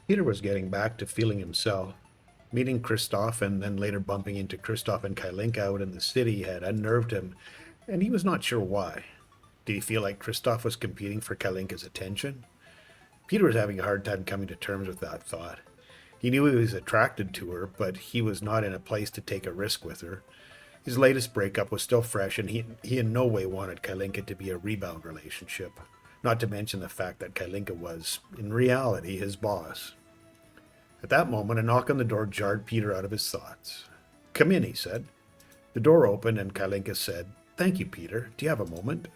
Peter was getting back to feeling himself. Meeting Kristoff and then later bumping into Kristoff and Kalinka out in the city had unnerved him, and he was not sure why. Did he feel like Kristoff was competing for Kalinka's attention? Peter was having a hard time coming to terms with that thought. He knew he was attracted to her, but he was not in a place to take a risk with her. His latest breakup was still fresh, and he in no way wanted Kalinka to be a rebound relationship, not to mention the fact that Kalinka was, in reality, his boss. At that moment, a knock on the door jarred Peter out of his thoughts. "Come in," he said. The door opened, and Kalinka said, "Thank you, Peter. Do you have a moment?"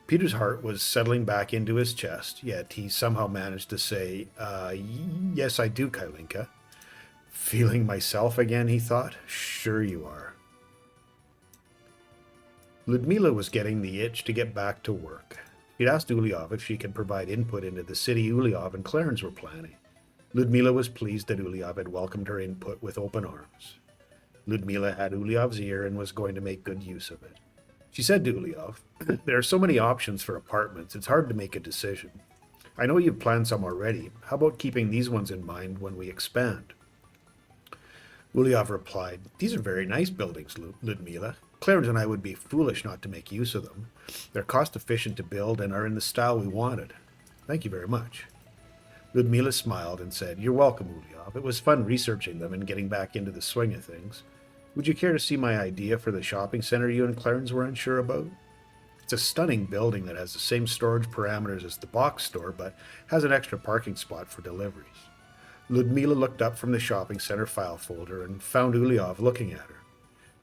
Peter's heart was settling back into his chest, yet he somehow managed to say, "Yes, I do, Kalinka." "Feeling myself again," he thought. "Sure you are." Ludmila was getting the itch to get back to work. She'd asked Uliov if she could provide input into the city Uliov and Clarence were planning. Ludmila was pleased that Uliov had welcomed her input with open arms. Ludmila had Uliov's ear and was going to make good use of it. She said to Uliov, "There are so many options for apartments, it's hard to make a decision. I know you've planned some already. How about keeping these ones in mind when we expand?" Uliov replied, "These are very nice buildings, Ludmila. Clarence and I would be foolish not to make use of them. They're cost efficient to build and are in the style we wanted. Thank you very much." Ludmila smiled and said, "You're welcome, Uliov. It was fun researching them and getting back into the swing of things. Would you care to see my idea for the shopping center you and Clarence were unsure about? It's a stunning building that has the same storage parameters as the box store, but has an extra parking spot for deliveries." Ludmila looked up from the shopping center file folder and found Uliov looking at her.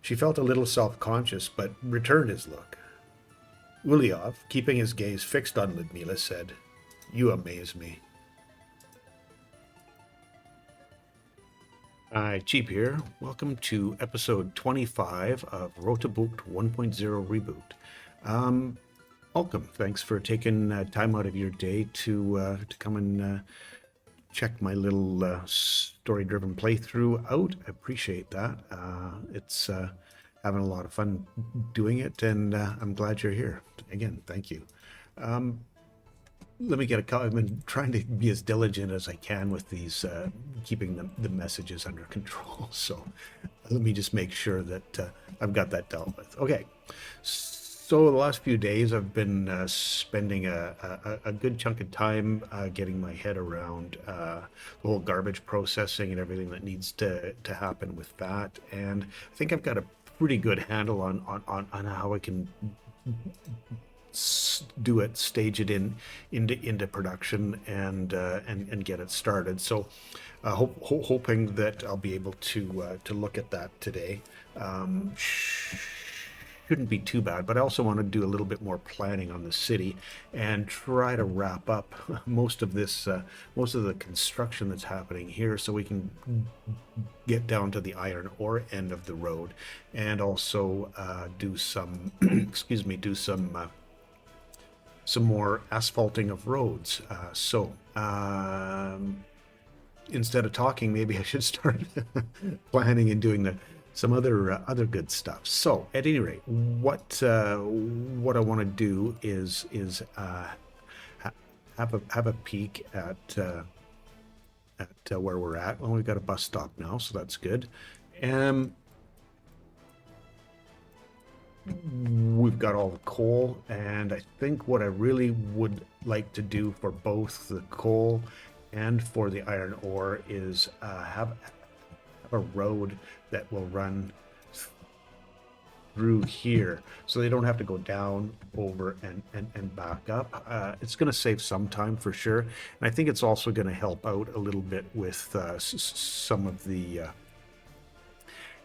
She felt a little self-conscious, but returned his look. Uliov, keeping his gaze fixed on Ludmila, said, "You amaze me." Hi, Cheap here. Welcome to episode 25 of Rote Bucht 1.0 Reboot. Welcome. Thanks for taking time out of your day to come and check my little story-driven playthrough out. I appreciate that. It's having a lot of fun doing it, and I'm glad you're here. Again, thank you. Let me get a call. I've been trying to be as diligent as I can with these, keeping the messages under control. So let me just make sure that I've got that dealt with. Okay. So the last few days, I've been spending a good chunk of time getting my head around the whole garbage processing and everything that needs to happen with that. And I think I've got a pretty good handle on how I can do it, stage it into production, and get it started. So, hoping that I'll be able to look at that today. Shouldn't be too bad, but I also want to do a little bit more planning on the city and try to wrap up most of this, most of the construction that's happening here, so we can get down to the iron ore end of the road, and also do some, excuse me, do some more asphalting of roads. Instead of talking, maybe I should start planning and doing some other good stuff. So, at any rate, what I want to do is have a peek at where we're at. Well, we've got a bus stop now, so that's good. We've got all the coal, and I think what I really would like to do for both the coal and for the iron ore is have a road that will run through here, so they don't have to go down, over, and back up. It's going to save some time for sure, and I think it's also going to help out a little bit with some of the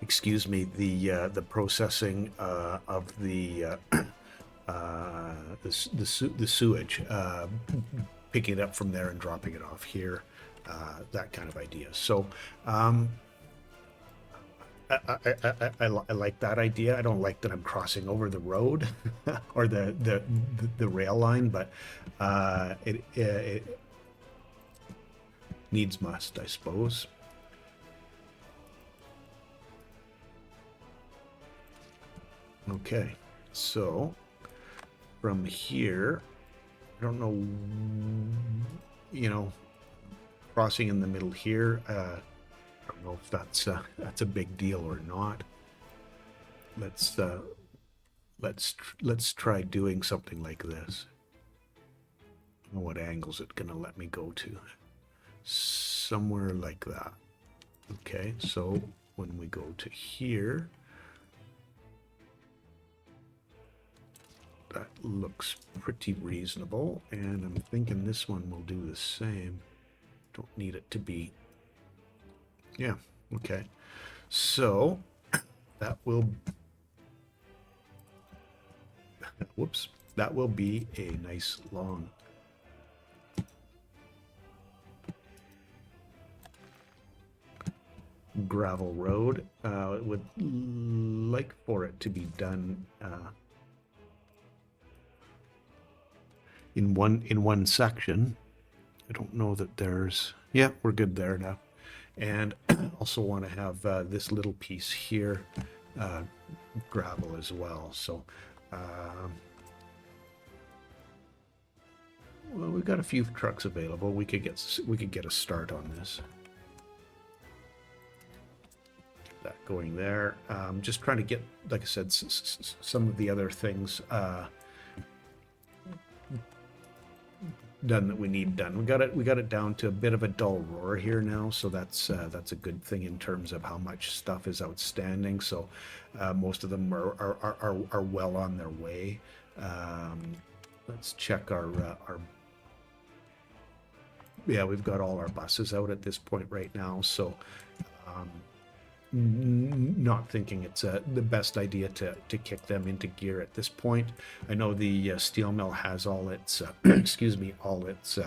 the processing of the sewage, picking it up from there and dropping it off here, that kind of idea. So I like that idea. I don't like that I'm crossing over the road or the rail line, but it needs must, I suppose. Okay, so from here, I don't know, crossing in the middle here. I don't know if that's a big deal or not. Let's try doing something like this. I don't know what angles it's gonna let me go to. Somewhere like that. Okay, so when we go to here, that looks pretty reasonable, and I'm thinking this one will do the same. Don't need it to be. Yeah, okay. So that will, whoops, that will be a nice long gravel road. Would like for it to be done in one section. I don't know that there's, yeah, we're good there now. And also want to have this little piece here gravel as well. So well, we've got a few trucks available. We could get a start on this. Get that going there. Just trying to get, like I said, some of the other things done that we need done. We got it down to a bit of a dull roar here now, so that's a good thing in terms of how much stuff is outstanding. So most of them are well on their way. Let's check our yeah, we've got all our buses out at this point right now, so not thinking it's the best idea to kick them into gear at this point. I know the steel mill has all its excuse me, all its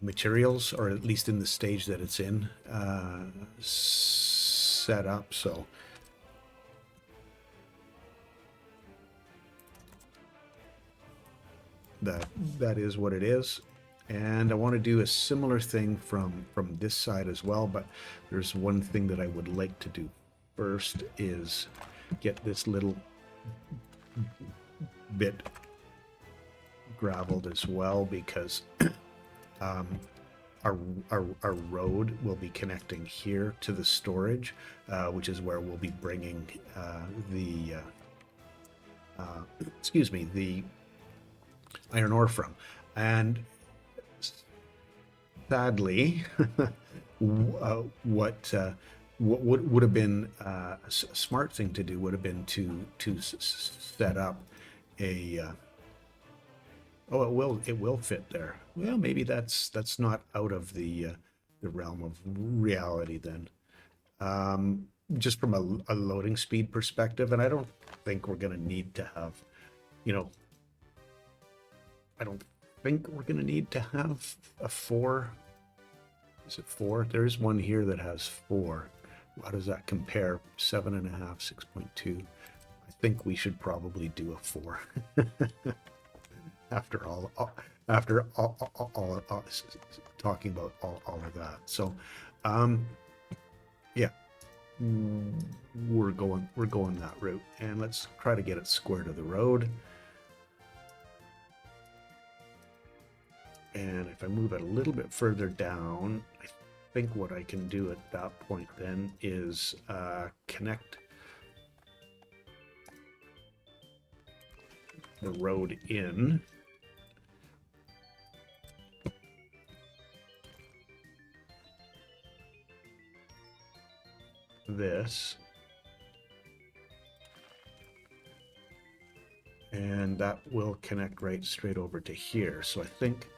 materials, or at least in the stage that it's in, set up. So that is what it is. And I want to do a similar thing from this side as well, but there's one thing that I would like to do first is get this little bit graveled as well, because our road will be connecting here to the storage, which is where we'll be bringing the excuse me, the iron ore from. And sadly, what would have been a smart thing to do would have been to set up a oh, it will fit there. Well, maybe that's not out of the realm of reality then. Just from a loading speed perspective, and I don't think we're going to need to have, you know, I don't think we're going to need to have a 4. Is it 4? There is one here that has 4. How does that compare? 7.5, 6.2. I think we should probably do a 4. After all, talking about all of that. So, yeah, we're going that route, and let's try to get it square to the road. And if I move it a little bit further down, I think what I can do at that point then is connect the road in. This. And that will connect right straight over to here. So I think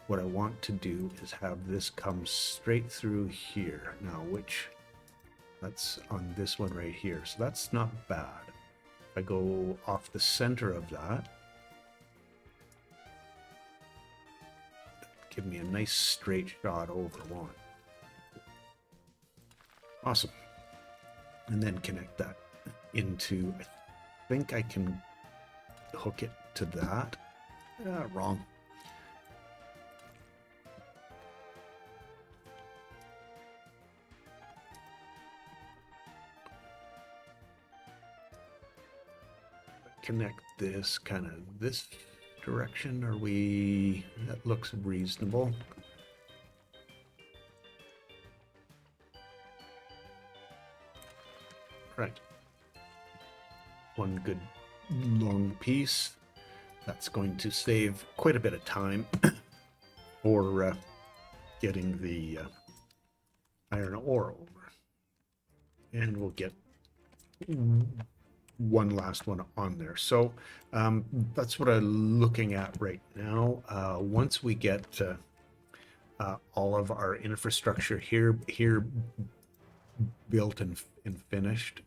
what I want to do is have this come straight through here. Now, that's on this one right here. So that's not bad. If I go off the center of that, give me a nice straight shot over one. Awesome. And then connect that into, I think I can hook it to that. Wrong. Connect this kind of this direction. That looks reasonable. right. One good long piece. That's going to save quite a bit of time for getting the iron ore over. And we'll get one last one on there. So that's what I'm looking at right now. Once we get all of our infrastructure here built and finished.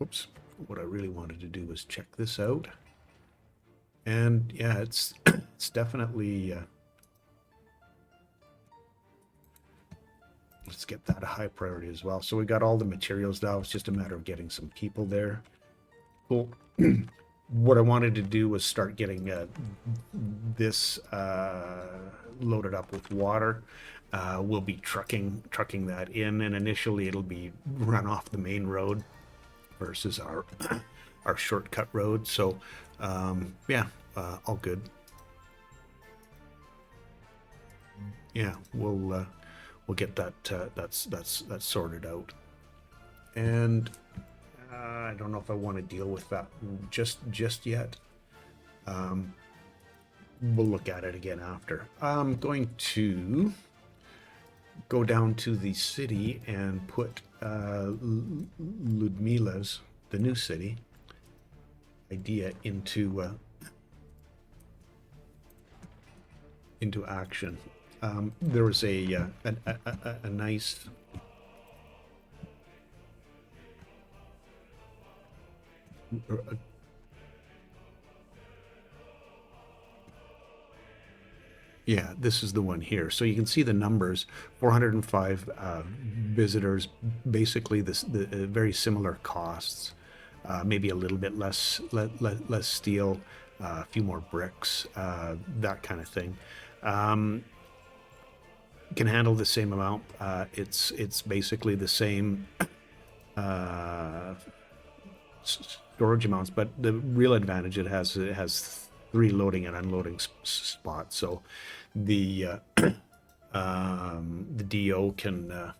Oops, what I really wanted to do was check this out. And yeah, it's definitely let's get that a high priority as well. So we got all the materials now. It's just a matter of getting some people there. Cool. What I wanted to do was start getting this loaded up with water. We'll be trucking that in, and initially it'll be run off the main road versus our our shortcut road. So yeah, all good. Yeah, we'll get that that's sorted out. And I don't know if I want to deal with that just yet. We'll look at it again after. I'm going to go down to the city and put Ludmila's, the new city, idea into action. There was a nice yeah, this is the one here. So you can see the numbers, 405 visitors, basically the very similar costs, maybe a little bit less steel, a few more bricks, that kind of thing. Can handle the same amount. It's basically the same storage amounts, but the real advantage it has 3 loading and unloading spots. So the DO can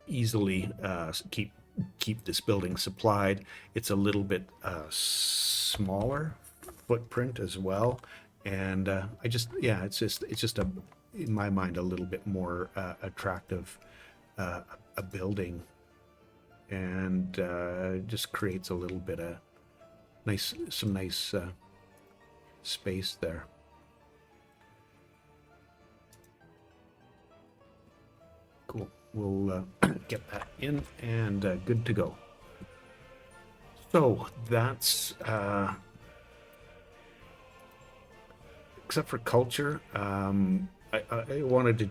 easily keep this building supplied. It's a little bit smaller footprint as well, and it's just a, in my mind, a little bit more attractive a building, and just creates a little bit of nice space there. Cool. We'll get that in and good to go. So that's except for culture. I wanted to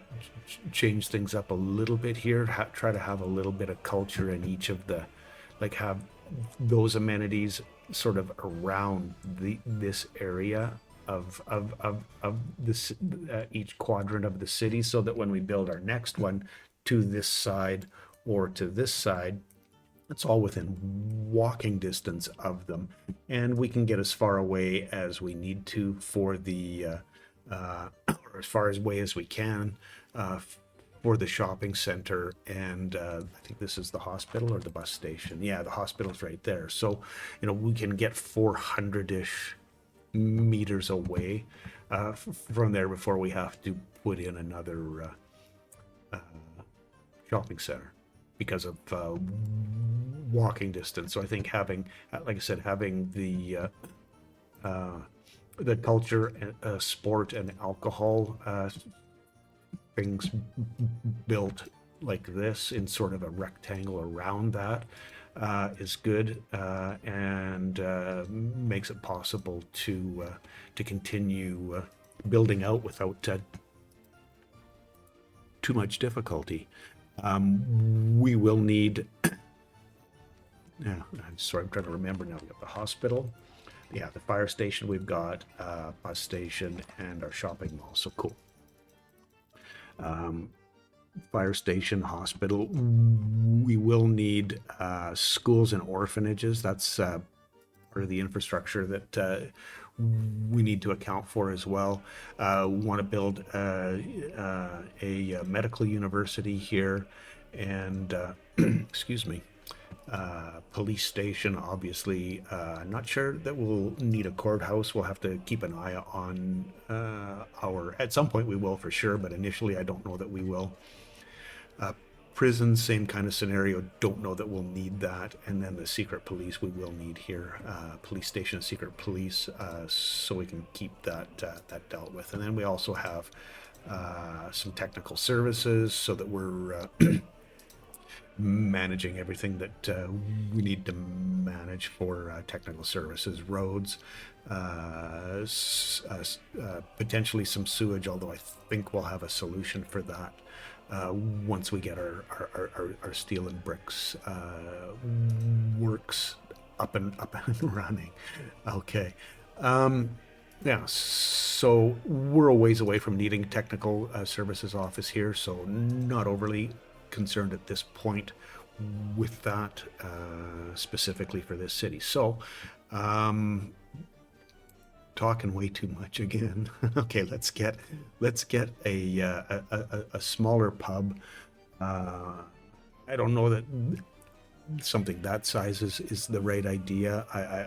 change things up a little bit here. Try to have a little bit of culture in each of the, like, have those amenities sort of around this area of this each quadrant of the city, so that when we build our next one to this side or to this side, it's all within walking distance of them, and we can get as far away as we need to for the or as far away as we can for the shopping center. And I think this is the hospital or the bus station. Yeah, the hospital's right there. So, we can get 400-ish meters away from there before we have to put in another shopping center because of walking distance. So I think having, like I said, having the culture, sport, and alcohol things built like this in sort of a rectangle around that is good, and makes it possible to continue building out without too much difficulty. We will need I'm trying to remember now. We've got the hospital, the fire station, we've got bus station, and our shopping mall. So cool. Fire station, hospital. We will need schools and orphanages. That's part of the infrastructure that we need to account for as well. We want to build a medical university here, and excuse me, police station, obviously. Not sure that we'll need a courthouse. We'll have to keep an eye on at some point we will for sure, but initially I don't know that we will. Prison, same kind of scenario. Don't know that we'll need that. And then the secret police we will need here. Police station, secret police, so we can keep that dealt with. And then we also have some technical services so that we're managing everything that we need to manage for technical services, roads, potentially some sewage, although I think we'll have a solution for that once we get our steel and bricks works up and running. Okay. Yeah, so we're a ways away from needing technical services office here, so not overly concerned at this point with that specifically for this city. So talking way too much again. Okay, let's get a smaller pub. I don't know that something that size is the right idea.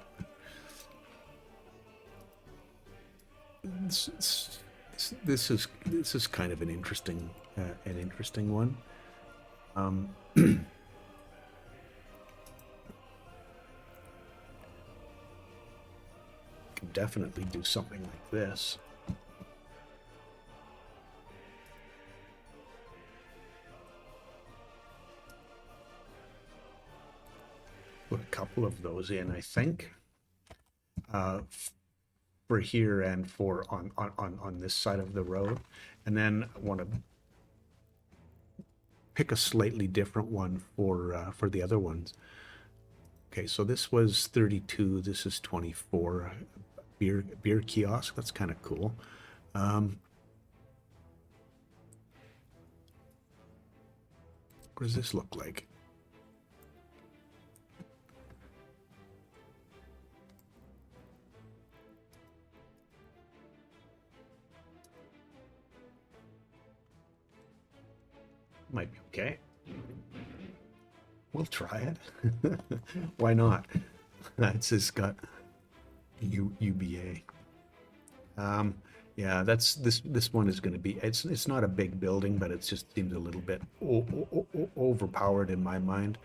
This is kind of an interesting one. Can definitely do something like this. Put a couple of those in, I think, for here and for on this side of the road, and then I want to pick a slightly different one for the other ones. Okay, so this was 32. This is 24. Beer kiosk. That's kind of cool. What does this look like? Might be okay. We'll try it. Why not? It's just got UBA. Yeah, that's this one is going to be. It's not a big building, but it just seems a little bit overpowered in my mind.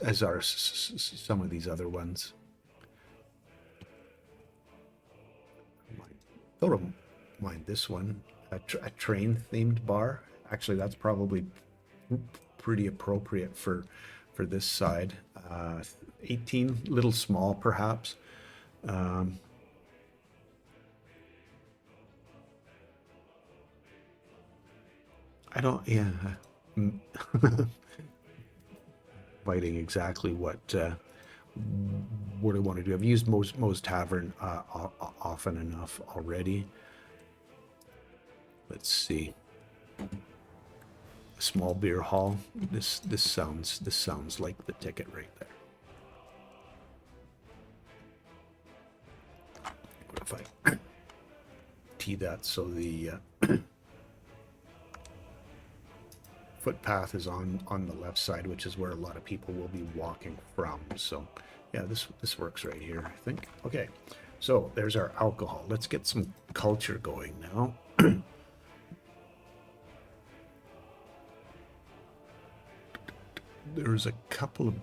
As are some of these other ones. Don't mind this one. A train themed bar. Actually, that's probably pretty appropriate for this side. 18, little small perhaps. I don't, yeah. Fighting exactly what I want to do. I've used Moe's Tavern often enough already. Let's see. A small beer hall. This sounds like the ticket right there. What if I tee that so the footpath is on the left side, which is where a lot of people will be walking from. So yeah, this works right here, I think. Okay, so there's our alcohol. Let's get some culture going now. There's a couple of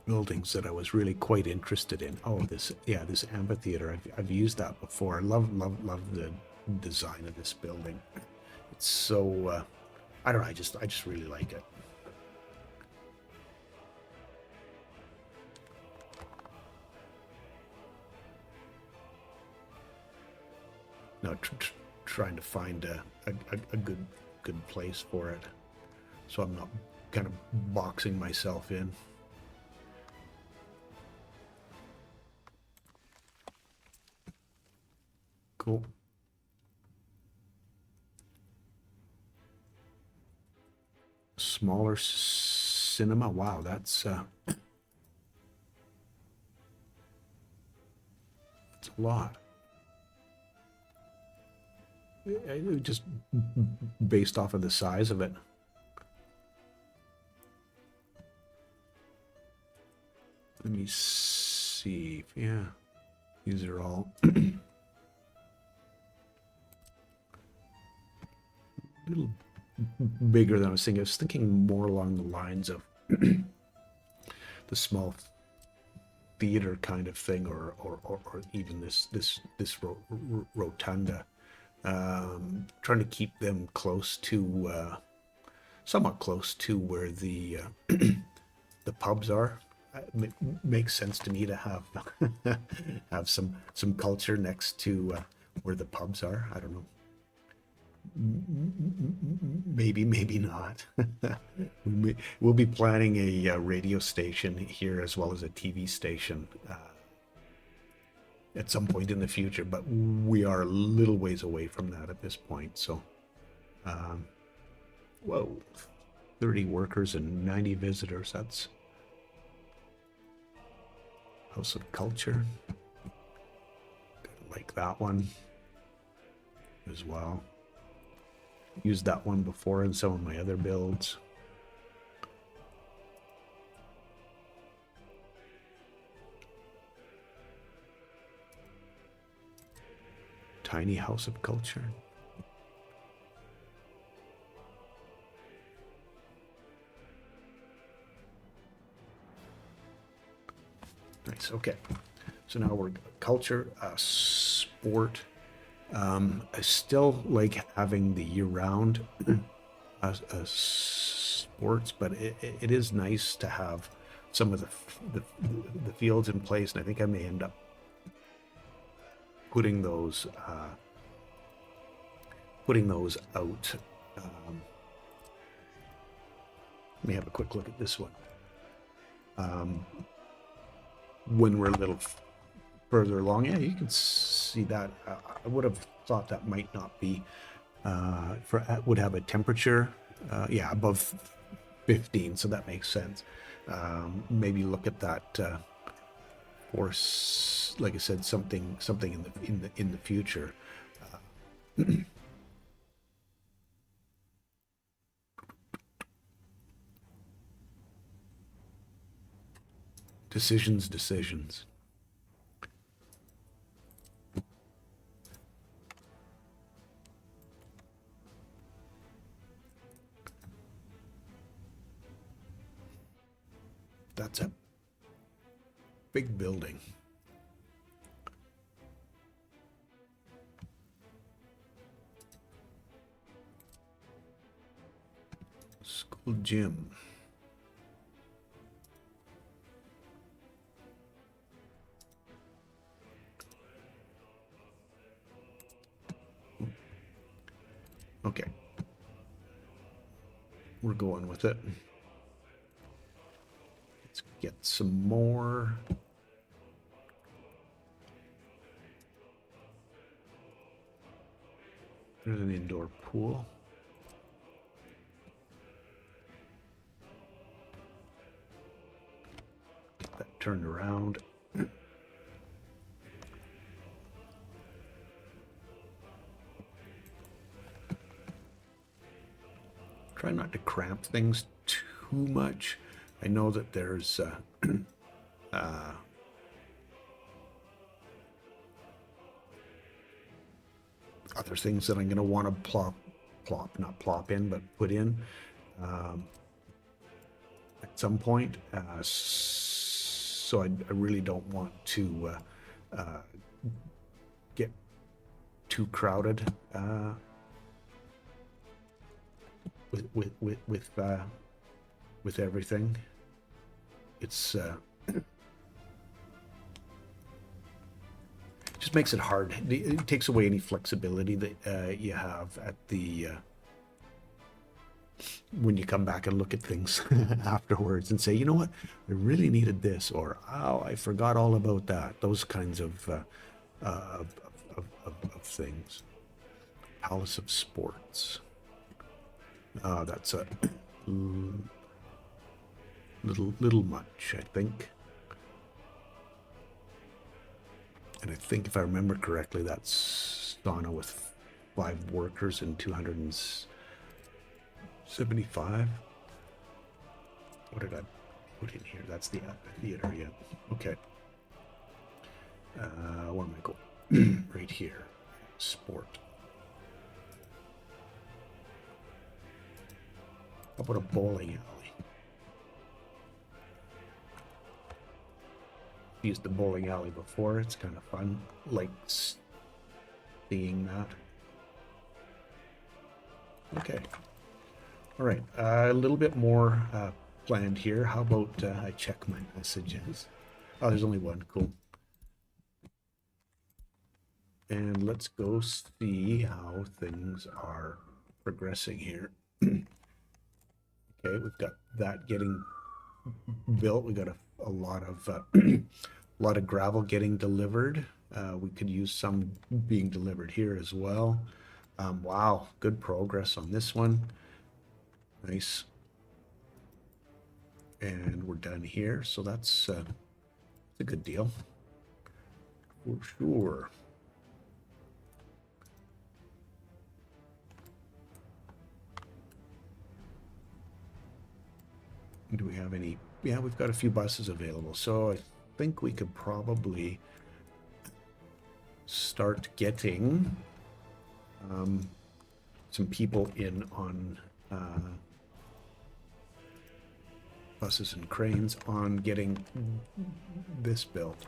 buildings that I was really quite interested in. Oh, this amphitheater. I've used that before. I love the design of this building. It's so I don't know, I just really like it. Now trying to find a good place for it, so I'm not kind of boxing myself in. Cool. Smaller cinema. Wow, that's a lot. just based off of the size of it. Let me see. Yeah, these are all a little bigger than I was thinking. I was thinking more along the lines of the small theater kind of thing, or even this rotunda. Trying to keep them close to, somewhat close to where the the pubs are. Makes sense to me to have have some culture next to where the pubs are. I don't know. Maybe not. We'll be planning a radio station here as well as a TV station at some point in the future, but we are a little ways away from that at this point. So, whoa, 30 workers and 90 visitors. That's House of Culture. Like that one as well. Used that one before in some of my other builds. Tiny House of Culture. Nice. Okay. So now we're culture, sport. I still like having the year-round sports, but it is nice to have some of the fields in place, and I think I may end up putting those out. Let me have a quick look at this one. When we're a little further along, yeah, you can see that. I would have thought that might not be would have a temperature, yeah, above 15, so that makes sense. Maybe look at that, or like I said, something in the future. Decisions. That's a big building. School gym. Okay. We're going with it. Let's get some more. There's an indoor pool. Get that turned around. Try not to cramp things too much. I know that there's other things that I'm going to want to not plop in, but put in at some point. So I really don't want to get too crowded with everything. It's just makes it hard. It takes away any flexibility that you have at the when you come back and look at things afterwards and say, you know what, I really needed this, or oh, I forgot all about that. Those kinds of things. Palace of Sports. That's a little much, I think. And I think if I remember correctly, that's sauna with 5 workers and 275. What did I put in here? That's the theater, yeah. Okay. Where am I going? Right here. Sport. How about a bowling alley? Used the bowling alley before. It's kind of fun. Like seeing that. Okay. All right. A little bit more planned here. How about I check my messages? Oh, there's only one. Cool. And let's go see how things are progressing here. Okay, we've got that getting built. We got a lot of a lot of gravel getting delivered. We could use some being delivered here as well. Wow, good progress on this one. Nice. And we're done here, so that's a good deal for sure. Do we have any? Yeah, we've got a few buses available, so I think we could probably start getting some people in on buses and cranes on getting this built.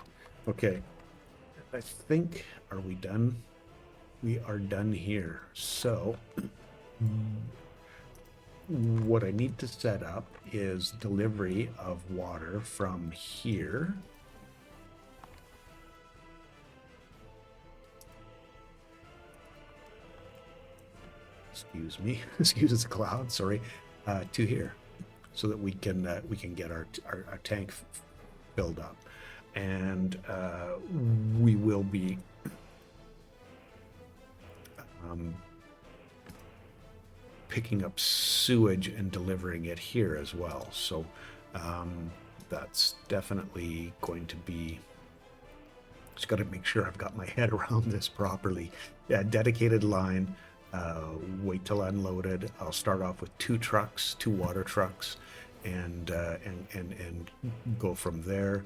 Okay, I think, are we done? We are done here. So what I need to set up is delivery of water from here. Excuse me, excuse the cloud, sorry, to here, so that we can get our tank filled up, and we will be picking up sewage and delivering it here as well. So that's definitely going to be, just got to make sure I've got my head around this properly. Yeah, dedicated line, wait till unloaded. I'll start off with 2 trucks, 2 water trucks, and go from there.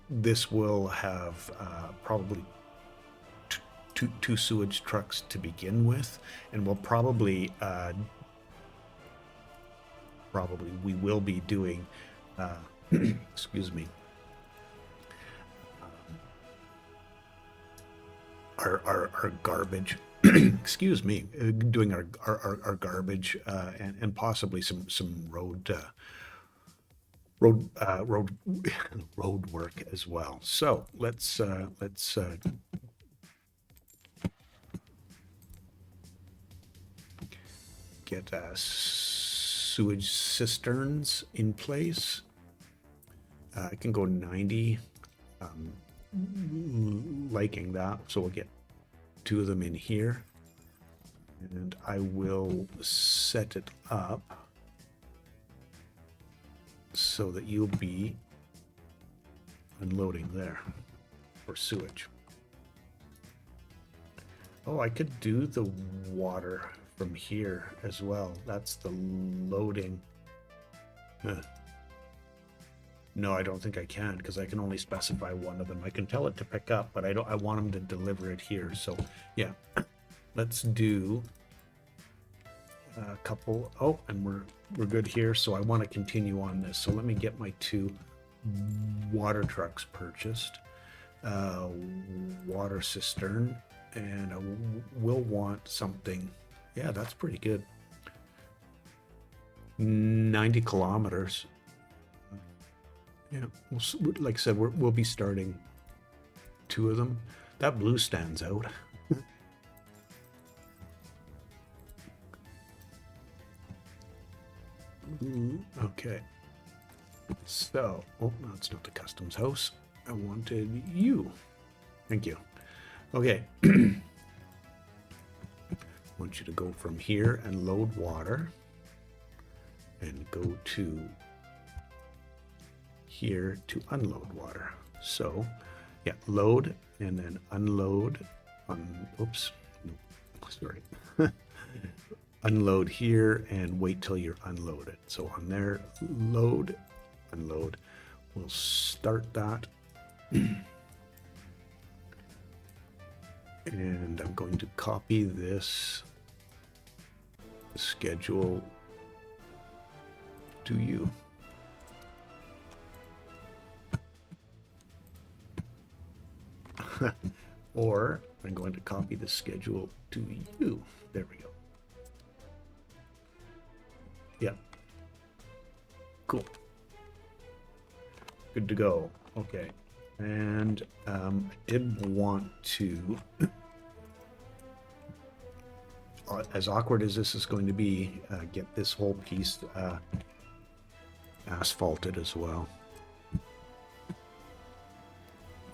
This will have probably two sewage trucks to begin with, and we'll probably we will be doing excuse me, our garbage excuse me, doing our garbage and possibly some road work as well. So let's get sewage cisterns in place. I can go 90, liking that. So we'll get 2 of them in here, and I will set it up so that you'll be unloading there for sewage. Oh, I could do the water from here as well. That's the loading. No, I don't think I can, because I can only specify one of them. I can tell it to pick up, but I want them to deliver it here. So yeah, let's do a couple. Oh, and we're good here. So I want to continue on this. So let me get my 2 water trucks purchased, water cistern, and I will want something. Yeah, that's pretty good. 90 kilometers. Yeah, like I said, we'll be starting 2 of them. That blue stands out. Okay. So, oh, no, it's not the customs house. I wanted you. Thank you. Okay. I want you to go from here and load water and go to here to unload water. So Yeah, load and then unload on, oops, no, sorry. Unload here and wait till you're unloaded. So on there, load, unload. We'll start that. And I'm going to copy this schedule to you. Or I'm going to copy the schedule to you. There we go. Yeah. Cool. Good to go. Okay. And I did want to, as awkward as this is going to be, get this whole piece asphalted as well.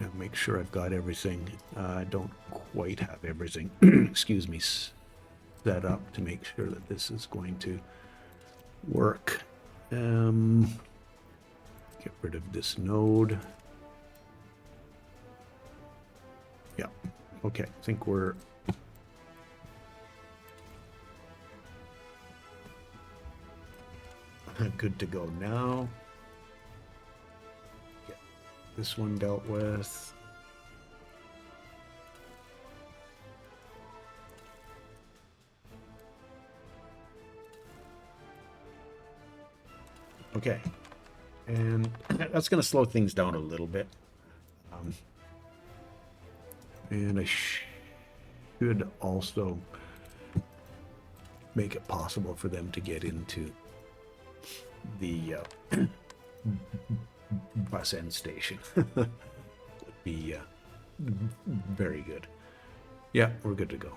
And make sure I've got everything. I don't quite have everything, excuse me, set up to make sure that this is going to work. Get rid of this node. Yeah, okay, I think we're good to go now. Get this one dealt with. Okay, and that's going to slow things down a little bit. And I should also make it possible for them to get into the bus end station. Would be very good. Yeah, we're good to go.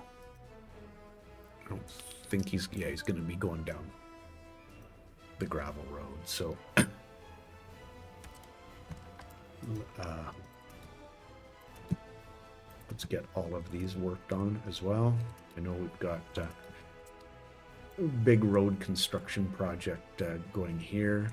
I don't think he's going to be going down the gravel road, so let's get all of these worked on as well. I know we've got a big road construction project going here.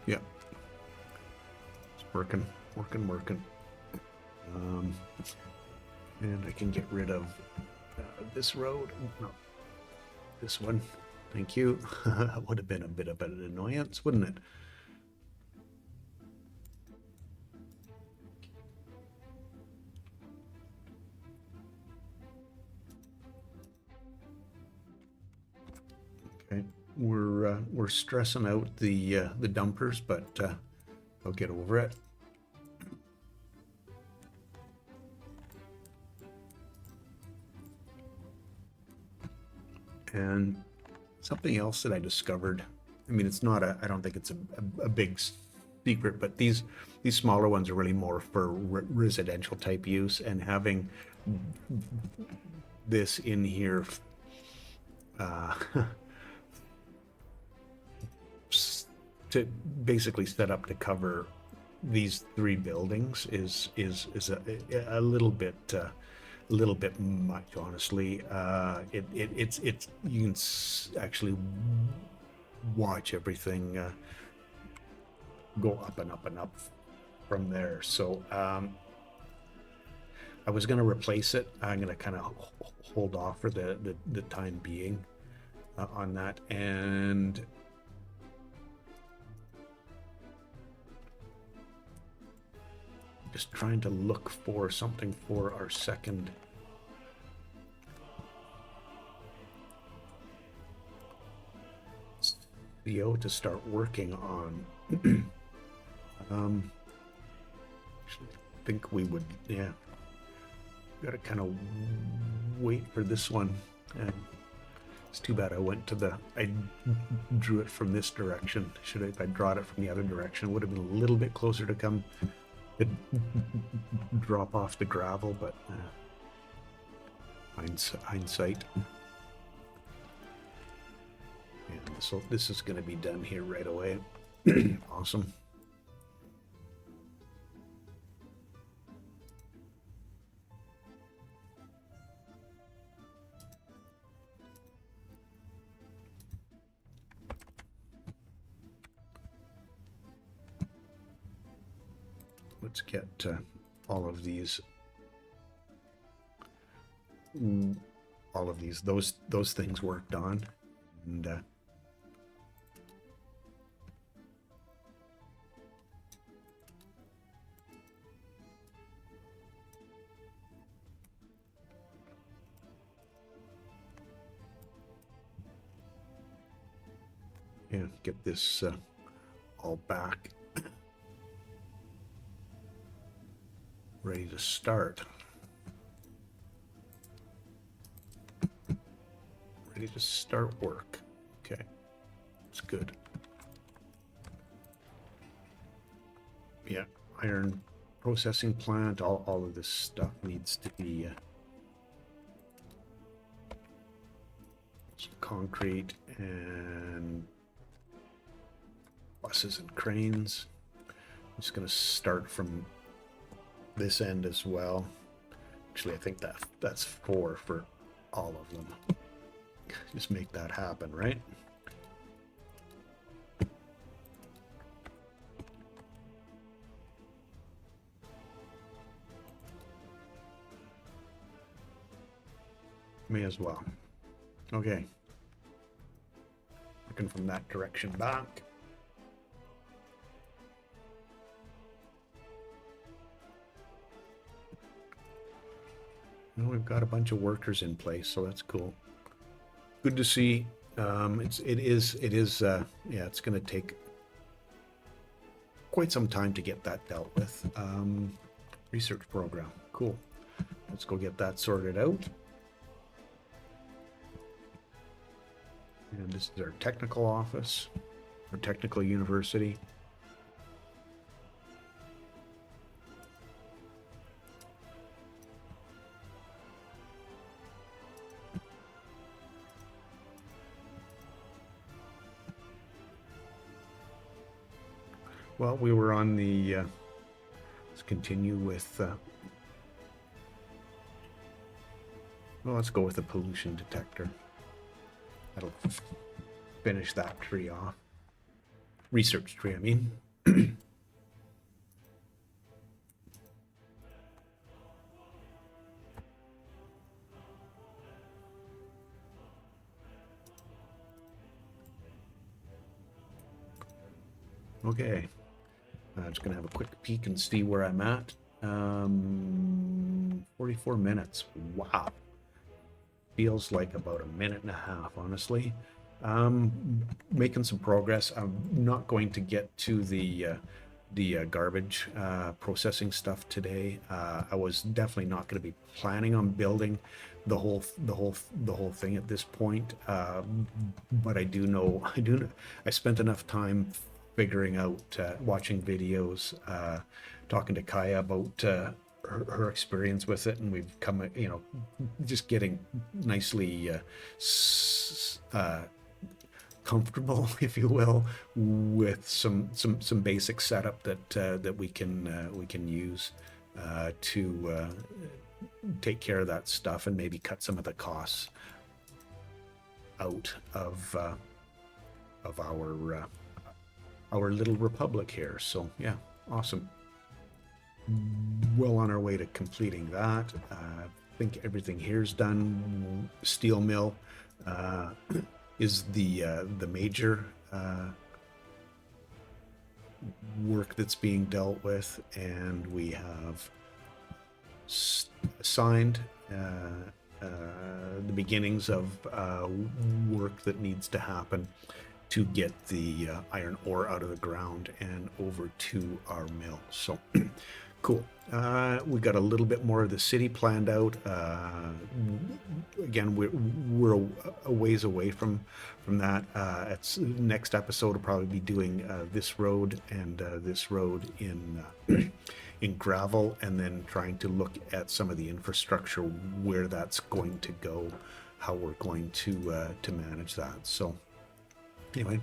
Yeah, it's working. And I can get rid of this road. No, this one. Thank you. That would have been a bit of an annoyance, wouldn't it? Okay, we're stressing out the dumpers, but I'll get over it. And something else that I discovered, I mean, it's not I don't think it's a big secret, but these smaller ones are really more for residential type use, and having this in here to basically set up to cover these three buildings is a little bit much, honestly. It's you can actually watch everything go up and up and up from there. So I was going to replace it. I'm going to kind of hold off for the time being on that, and just trying to look for something for our second CO to start working on. Actually, I think we would, yeah. Got to kind of wait for this one. And it's too bad I drew it from this direction. If I drawn it from the other direction, it would have been a little bit closer to come. It'd drop off the gravel, but hindsight. And so this is going to be done here right away. Awesome. let's get all of these, those things worked on, and yeah, get this all back, ready to start. Ready to start work. Okay, that's good. Yeah, iron processing plant, all of this stuff needs to be some concrete and buses and cranes. I'm just going to start from this end as well. Actually, I think that's 4 for all of them. Just make that happen, right? May as well. Okay. Looking from that direction back. We've got a bunch of workers in place, so that's cool. Good to see. It is yeah, it's going to take quite some time to get that dealt with. Research program, cool. Let's go get that sorted out. And this is our technical office, our technical university. Well, we were on the, let's continue with, well, let's go with the pollution detector. That'll finish that tree off. Research tree, I mean. Okay. I'm just going to have a quick peek and see where I'm at. 44 minutes. Wow. Feels like about a minute and a half, honestly. Making some progress. I'm not going to get to the garbage processing stuff today. I was definitely not going to be planning on building the whole thing at this point. But I spent enough time figuring out, watching videos, talking to Kaya about her experience with it, and we've come, just getting nicely comfortable, if you will, with some basic setup that we can use to take care of that stuff and maybe cut some of the costs out of our little republic here. So yeah, awesome. Well on our way to completing that. I think everything here's done. Steel mill is the major work that's being dealt with, and we have signed the beginnings of work that needs to happen to get the iron ore out of the ground and over to our mill. So cool. We got a little bit more of the city planned out. Again, we're a ways away from that. It's next episode will probably be doing this road and this road in in gravel, and then trying to look at some of the infrastructure, where that's going to go, how we're going to manage that. So anyway,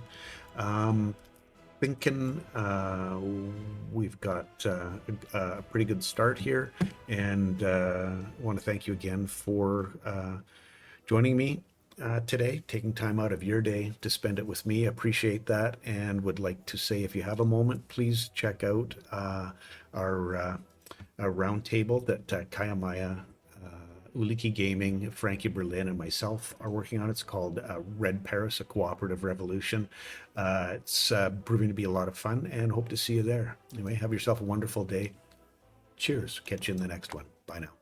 thinking we've got a pretty good start here, and want to thank you again for joining me. today, taking time out of your day to spend it with me. Appreciate that, and would like to say, if you have a moment, please check out our roundtable that Kayamaya, Uliki Gaming, Frankie Berlin, and myself are working on. It's called Red Paris, a Cooperative Revolution. It's proving to be a lot of fun, and hope to see you there. Anyway, have yourself a wonderful day. Cheers. Catch you in the next one. Bye now.